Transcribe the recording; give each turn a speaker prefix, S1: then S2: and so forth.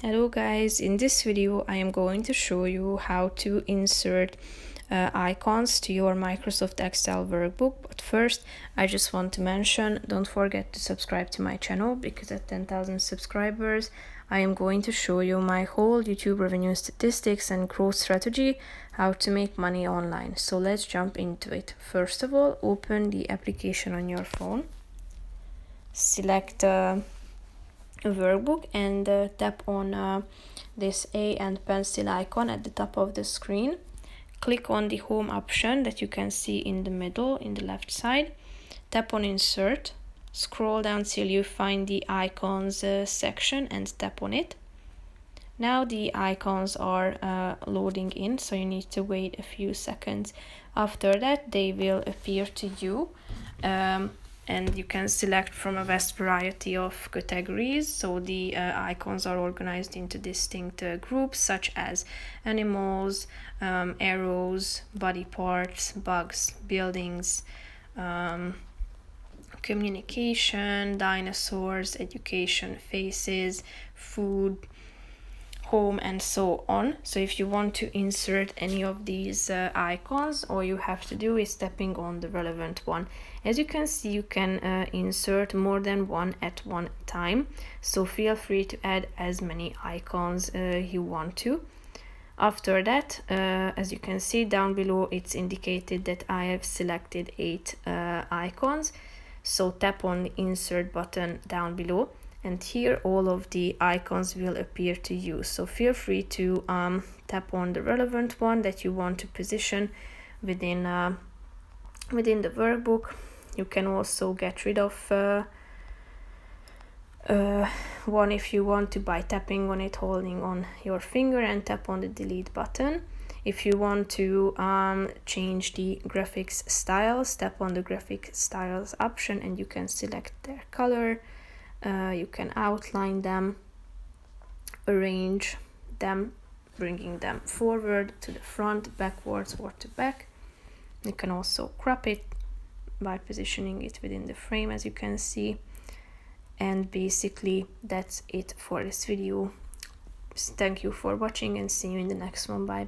S1: Hello guys, in this video I am going to show you how to insert icons to your Microsoft Excel workbook. But first I just want to mention, don't forget to subscribe to my channel, because at 10,000 subscribers I am going to show you my whole YouTube revenue statistics and growth strategy, how to make money online. So let's jump into it. First of all, open the application on your phone, select a workbook and tap on this A and pencil icon at the top of the screen. Click on the home option that you can see in the middle in the left side. Tap on insert, scroll down till you find the icons section and tap on it. Now the icons are loading in, so you need to wait a few seconds. After that they will appear to you, and you can select from a vast variety of categories. So the icons are organized into distinct groups, such as animals, arrows, body parts, bugs, buildings, communication, dinosaurs, education, faces, food, home, and so on. So if you want to insert any of these icons, all you have to do is tapping on the relevant one. As you can see, you can insert more than one at one time, so feel free to add as many icons you want to. After that, as you can see down below, it's indicated that I have selected 8 icons. So tap on the insert button down below, and here all of the icons will appear to you. So feel free to tap on the relevant one that you want to position within the workbook. You can also get rid of one if you want to, by tapping on it, holding on your finger, and tap on the delete button. If you want to change the graphics styles, tap on the graphic styles option and you can select their color. You can outline them, arrange them, bringing them forward to the front, backwards, or to back. You can also crop it by positioning it within the frame, as you can see. And basically that's it for this video. Thank you for watching and see you in the next one. Bye bye.